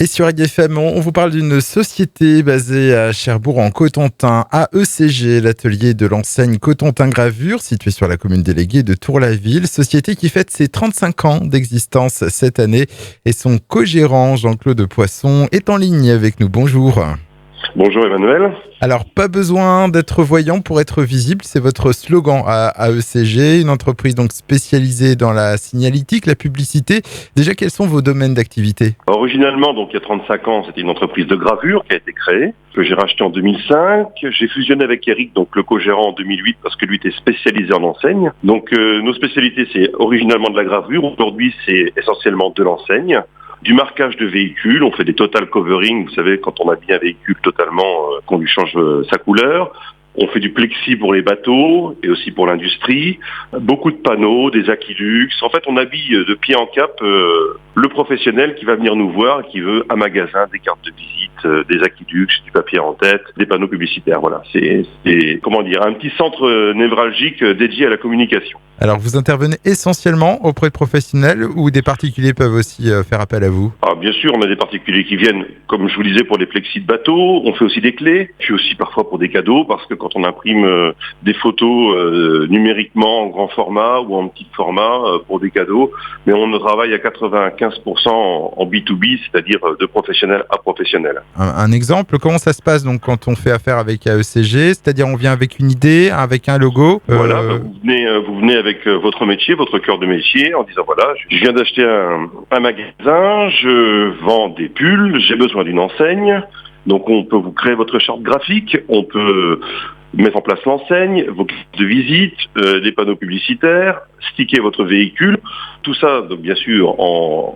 Et sur AGFM, on vous parle d'une société basée à Cherbourg en Cotentin, AECG, l'atelier de l'enseigne Cotentin Gravure, situé sur la commune déléguée de Tour-la-Ville. Société qui fête ses 35 ans d'existence cette année. Et son co-gérant, Jean-Claude Poisson, est en ligne avec nous. Bonjour. Bonjour Emmanuel. Alors, pas besoin d'être voyant pour être visible, c'est votre slogan à AECG, une entreprise donc spécialisée dans la signalétique, la publicité. Déjà, quels sont vos domaines d'activité ? Originalement, donc il y a 35 ans, c'était une entreprise de gravure qui a été créée, que j'ai rachetée en 2005. J'ai fusionné avec Eric, donc le co-gérant en 2008, parce que lui était spécialisé en enseigne. Donc nos spécialités, c'est originalement de la gravure. Aujourd'hui, c'est essentiellement de l'enseigne. Du marquage de véhicules, on fait des total covering, vous savez, quand on habille un véhicule totalement, qu'on lui change sa couleur. On fait du plexi pour les bateaux et aussi pour l'industrie. Beaucoup de panneaux, des Aquilux. En fait, on habille de pied en cap le professionnel qui va venir nous voir, qui veut un magasin, des cartes de visite, des Aquilux, du papier en tête, des panneaux publicitaires. Voilà, c'est un petit centre névralgique dédié à la communication. Alors, vous intervenez essentiellement auprès de professionnels ou des particuliers peuvent aussi faire appel à vous ? Alors, bien sûr, on a des particuliers qui viennent, comme je vous disais, pour les plexis de bateau. On fait aussi des clés, puis aussi parfois pour des cadeaux, parce que quand on imprime des photos numériquement en grand format ou en petit format pour des cadeaux, mais on travaille à 95% en B2B, c'est-à-dire de professionnel à professionnel. Un exemple, comment ça se passe donc quand on fait affaire avec AECG ? C'est-à-dire on vient avec une idée, avec un logo Voilà, vous venez avec votre métier, votre cœur de métier, en disant voilà, je viens d'acheter un magasin, je vends des pulls, j'ai besoin d'une enseigne. Donc on peut vous créer votre charte graphique, on peut mettre en place l'enseigne, vos cartes de visite, des panneaux publicitaires, sticker votre véhicule, tout ça donc bien sûr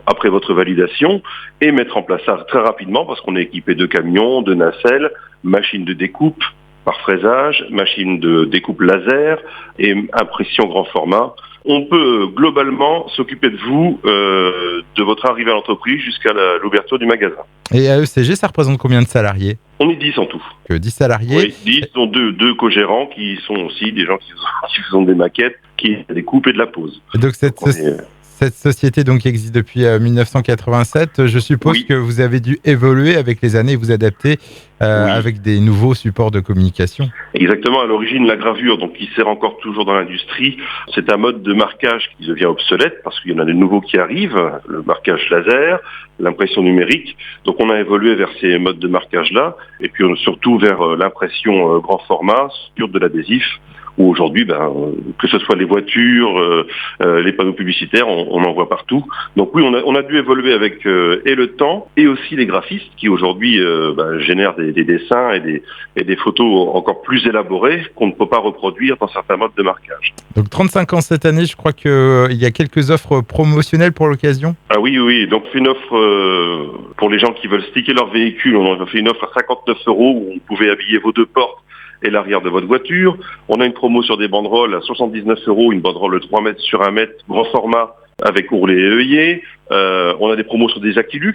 après votre validation, et mettre en place ça très rapidement parce qu'on est équipé de camions, de nacelles, machines de découpe par fraisage, machine de découpe laser et impression grand format. On peut globalement s'occuper de vous, de votre arrivée à l'entreprise jusqu'à l'ouverture du magasin. Et AECG, ça représente combien de salariés ? On est 10 en tout. 10 salariés ? Oui, 10, dont deux co-gérants qui sont aussi des gens qui font des maquettes, qui découpent et de la pose. Et donc cette société donc, qui existe depuis 1987, je suppose que vous avez dû évoluer avec les années et vous adapter avec des nouveaux supports de communication. Exactement, à l'origine, la gravure, donc qui sert encore toujours dans l'industrie, c'est un mode de marquage qui devient obsolète parce qu'il y en a de nouveaux qui arrivent, le marquage laser, l'impression numérique. Donc on a évolué vers ces modes de marquage-là et puis surtout vers l'impression grand format sur de l'adhésif. Où aujourd'hui, que ce soit les voitures, les panneaux publicitaires, on en voit partout. Donc oui, on a dû évoluer avec et le temps et aussi les graphistes qui aujourd'hui génèrent des dessins et des photos encore plus élaborées qu'on ne peut pas reproduire dans certains modes de marquage. Donc 35 ans cette année, je crois qu'il y a quelques offres promotionnelles pour l'occasion. Ah oui. Donc une offre pour les gens qui veulent sticker leur véhicule. On a fait une offre à 59 € où vous pouvez habiller vos deux portes et l'arrière de votre voiture. On a une promo sur des banderoles à 79 €, une banderole de 3 mètres sur 1 mètre, grand format, avec ourlet et œillet. On a des promos sur des Aquilux,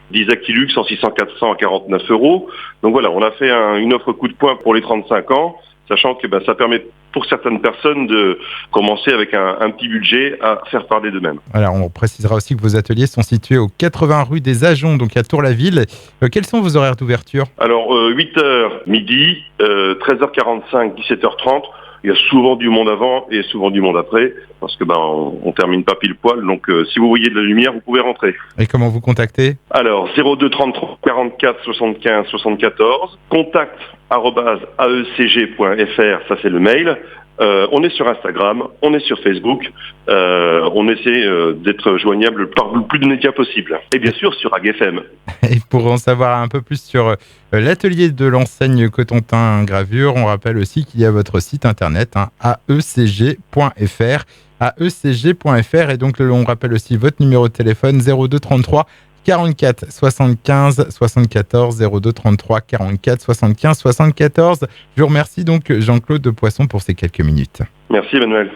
10 Aquilux en 600-400 à 49 €. Donc voilà, on a fait une offre coup de poing pour les 35 ans, sachant que ça permet pour certaines personnes de commencer avec un petit budget à faire parler d'eux-mêmes. Alors, on précisera aussi que vos ateliers sont situés au 80 rue des Ajoncs, donc à Tour-la-Ville. Quels sont vos horaires d'ouverture ? Alors, 8h midi, 13h45, 17h30. Il y a souvent du monde avant et souvent du monde après, parce que on termine pas pile poil. Donc, si vous voyez de la lumière, vous pouvez rentrer. Et comment vous contactez ? Alors, 02 33 44 75 74, contact@aecg.fr, ça c'est le mail. On est sur Instagram, on est sur Facebook, on essaie d'être joignable par le plus de médias possible. Et bien sûr sur AGFM. Et pour en savoir un peu plus sur l'atelier de l'enseigne Cotentin Gravure, on rappelle aussi qu'il y a votre site internet, aecg.fr. aecg.fr, et donc on rappelle aussi votre numéro de téléphone 02 33 44 75 74 02 33 44 75 74. Je vous remercie donc Jean-Claude Poisson pour ces quelques minutes. Merci Emmanuel.